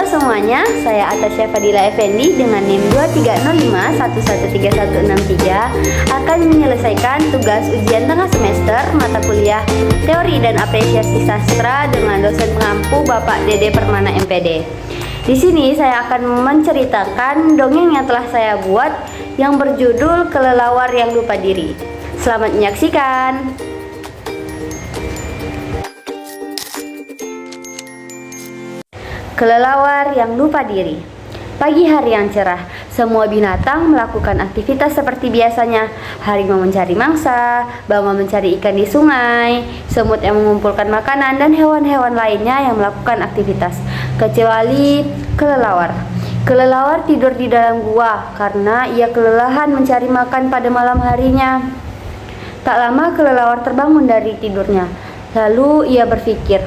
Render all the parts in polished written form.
Halo semuanya, saya Atasya Fadila Effendi dengan NIM 230511316163 akan menyelesaikan tugas ujian tengah semester mata kuliah Teori dan Apresiasi Sastra dengan dosen pengampu Bapak Dede Permana MPD. Di sini saya akan menceritakan dongeng yang telah saya buat yang berjudul Kelelawar yang Lupa Diri. Selamat menyaksikan. Kelelawar yang lupa diri. Pagi hari yang cerah, semua binatang melakukan aktivitas seperti biasanya. Harimau mencari mangsa, bangau mencari ikan di sungai, semut yang mengumpulkan makanan, dan hewan-hewan lainnya yang melakukan aktivitas. Kecuali kelelawar. Kelelawar tidur di dalam gua karena ia kelelahan mencari makan pada malam harinya. Tak lama kelelawar terbangun dari tidurnya. Lalu ia berpikir,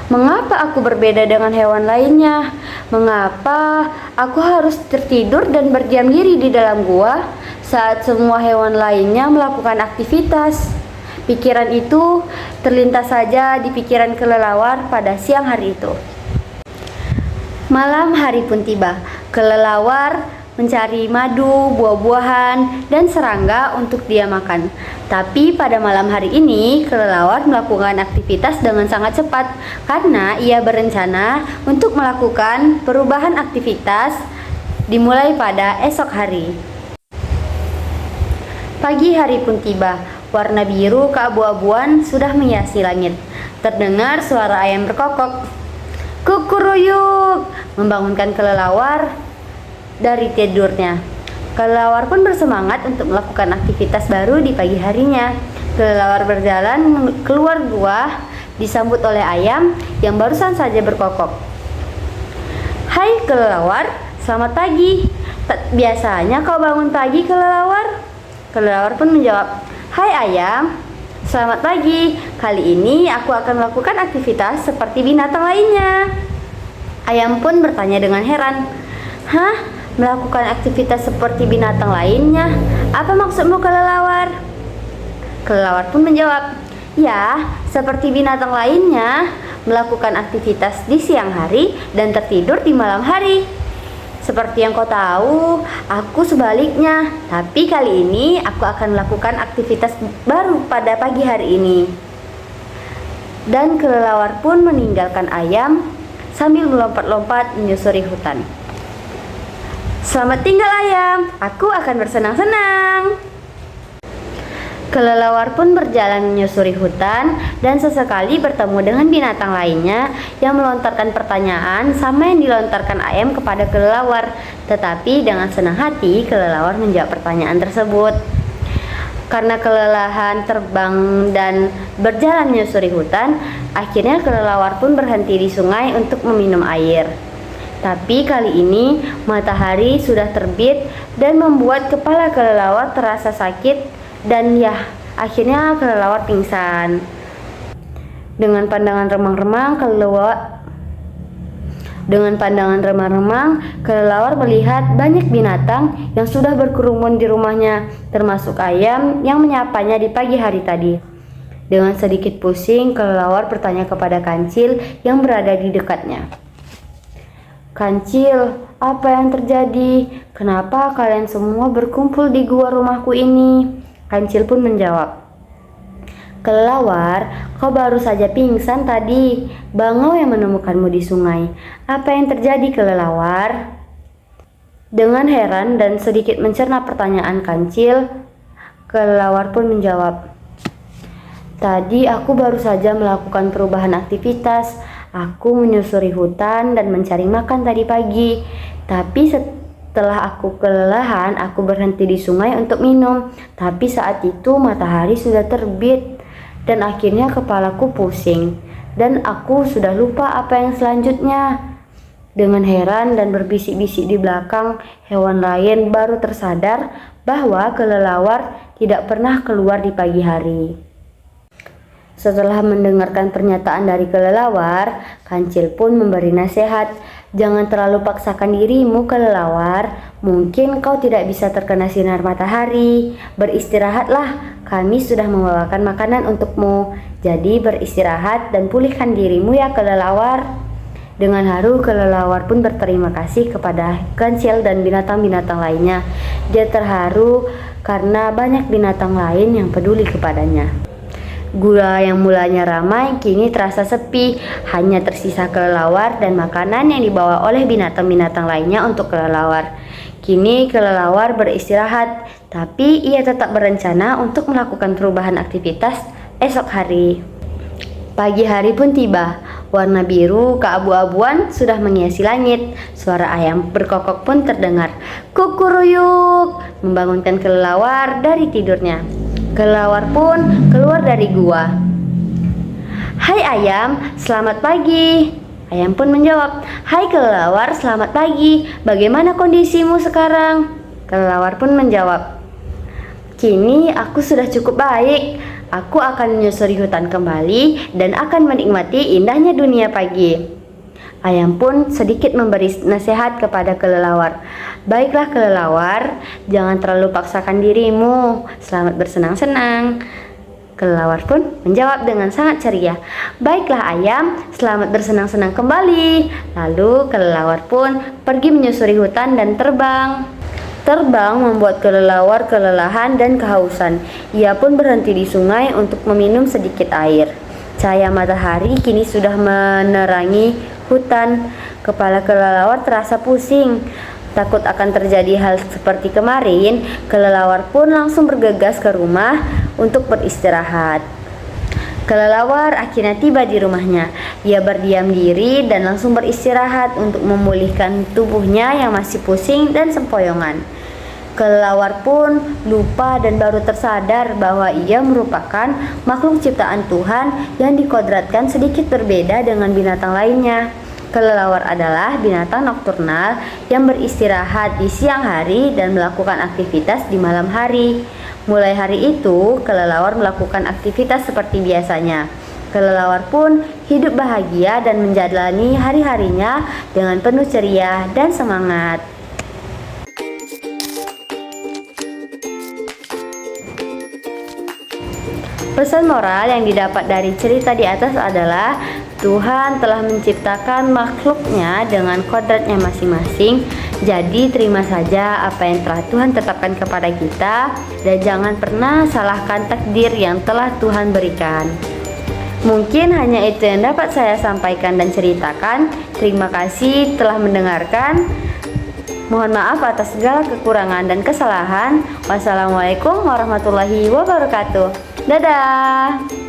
mengapa aku berbeda dengan hewan lainnya? Mengapa aku harus tertidur dan berdiam diri di dalam gua saat semua hewan lainnya melakukan aktivitas? Pikiran itu terlintas saja di pikiran kelelawar pada siang hari itu. Malam hari pun tiba. Kelelawar mencari madu, buah-buahan, dan serangga untuk dia makan. Tapi pada malam hari ini, kelelawar melakukan aktivitas dengan sangat cepat karena ia berencana untuk melakukan perubahan aktivitas dimulai pada esok hari. Pagi hari pun tiba. Warna biru keabu-abuan sudah menghiasi langit. Terdengar suara ayam berkokok. Kukuruyuk, membangunkan kelelawar dari tidurnya. Kelelawar pun bersemangat untuk melakukan aktivitas baru di pagi harinya. Kelelawar berjalan keluar gua, disambut oleh ayam yang barusan saja berkokok. Hai kelelawar, selamat pagi. Tak biasanya kau bangun pagi, kelelawar? Kelelawar pun menjawab, hai ayam, selamat pagi. Kali ini aku akan melakukan aktivitas seperti binatang lainnya. Ayam pun bertanya dengan heran, hah? Melakukan aktivitas seperti binatang lainnya? Apa maksudmu, kelelawar? Kelelawar pun menjawab, ya, seperti binatang lainnya, melakukan aktivitas di siang hari dan tertidur di malam hari. Seperti yang kau tahu, aku sebaliknya, tapi kali ini aku akan melakukan aktivitas baru pada pagi hari ini. Dan kelelawar pun meninggalkan ayam sambil melompat-lompat menyusuri hutan. Selamat tinggal ayam, aku akan bersenang-senang. Kelelawar pun berjalan menyusuri hutan dan sesekali bertemu dengan binatang lainnya yang melontarkan pertanyaan sama yang dilontarkan ayam kepada kelelawar. Tetapi dengan senang hati kelelawar menjawab pertanyaan tersebut. Karena kelelahan terbang dan berjalan menyusuri hutan, akhirnya kelelawar pun berhenti di sungai untuk meminum air. Tapi kali ini matahari sudah terbit dan membuat kepala kelelawar terasa sakit dan ya, akhirnya kelelawar pingsan. Dengan pandangan remang-remang kelelawar melihat banyak binatang yang sudah berkerumun di rumahnya, termasuk ayam yang menyapanya di pagi hari tadi. Dengan sedikit pusing, kelelawar bertanya kepada kancil yang berada di dekatnya. Kancil, apa yang terjadi? Kenapa kalian semua berkumpul di gua rumahku ini? Kancil pun menjawab, kelelawar, kau baru saja pingsan tadi. Bangau yang menemukanmu di sungai. Apa yang terjadi, kelelawar? Dengan heran dan sedikit mencerna pertanyaan kancil, kelelawar pun menjawab, tadi aku baru saja melakukan perubahan aktivitas. Aku menyusuri hutan dan mencari makan tadi pagi. Tapi setelah aku kelelahan, aku berhenti di sungai untuk minum. Tapi saat itu matahari sudah terbit dan akhirnya kepalaku pusing. Dan aku sudah lupa apa yang selanjutnya. Dengan heran dan berbisik-bisik di belakang, hewan lain baru tersadar bahwa kelelawar tidak pernah keluar di pagi hari. Setelah mendengarkan pernyataan dari kelelawar, kancil pun memberi nasihat. Jangan terlalu paksakan dirimu, kelelawar. Mungkin kau tidak bisa terkena sinar matahari. Beristirahatlah, kami sudah membawakan makanan untukmu. Jadi beristirahat dan pulihkan dirimu ya, kelelawar. Dengan haru, kelelawar pun berterima kasih kepada kancil dan binatang-binatang lainnya. Dia terharu karena banyak binatang lain yang peduli kepadanya. Gua yang mulanya ramai kini terasa sepi, hanya tersisa kelelawar dan makanan yang dibawa oleh binatang-binatang lainnya untuk kelelawar. Kini kelelawar beristirahat, tapi ia tetap berencana untuk melakukan perubahan aktivitas esok hari. Pagi hari pun tiba. Warna biru keabu-abuan sudah menghiasi langit. Suara ayam berkokok pun terdengar. Kukuruyuk, membangunkan kelelawar dari tidurnya. Kelelawar pun keluar dari gua. Hai ayam, selamat pagi. Ayam pun menjawab, hai kelelawar, selamat pagi. Bagaimana kondisimu sekarang? Kelelawar pun menjawab, kini aku sudah cukup baik. Aku akan menyusuri hutan kembali dan akan menikmati indahnya dunia pagi. Ayam pun sedikit memberi nasihat kepada kelelawar. Baiklah kelelawar, jangan terlalu paksakan dirimu. Selamat bersenang-senang. Kelelawar pun menjawab dengan sangat ceria. Baiklah ayam, selamat bersenang-senang kembali. Lalu kelelawar pun pergi menyusuri hutan dan terbang. Terbang membuat kelelawar kelelahan dan kehausan. Ia pun berhenti di sungai untuk meminum sedikit air. Cahaya matahari kini sudah menerangi hutan. Kepala kelelawar terasa pusing. Takut akan terjadi hal seperti kemarin, kelelawar pun langsung bergegas ke rumah untuk beristirahat. Kelelawar akhirnya tiba di rumahnya. Ia berdiam diri dan langsung beristirahat untuk memulihkan tubuhnya yang masih pusing dan sempoyongan. Kelelawar pun lupa dan baru tersadar bahwa ia merupakan makhluk ciptaan Tuhan yang dikodratkan sedikit berbeda dengan binatang lainnya. Kelelawar adalah binatang nokturnal yang beristirahat di siang hari dan melakukan aktivitas di malam hari. Mulai hari itu, kelelawar melakukan aktivitas seperti biasanya. Kelelawar pun hidup bahagia dan menjalani hari-harinya dengan penuh ceria dan semangat. Pesan moral yang didapat dari cerita di atas adalah Tuhan telah menciptakan makhluknya dengan kodratnya masing-masing. Jadi terima saja apa yang telah Tuhan tetapkan kepada kita dan jangan pernah salahkan takdir yang telah Tuhan berikan. Mungkin hanya itu yang dapat saya sampaikan dan ceritakan. Terima kasih telah mendengarkan. Mohon maaf atas segala kekurangan dan kesalahan. Wassalamualaikum warahmatullahi wabarakatuh. Dadah.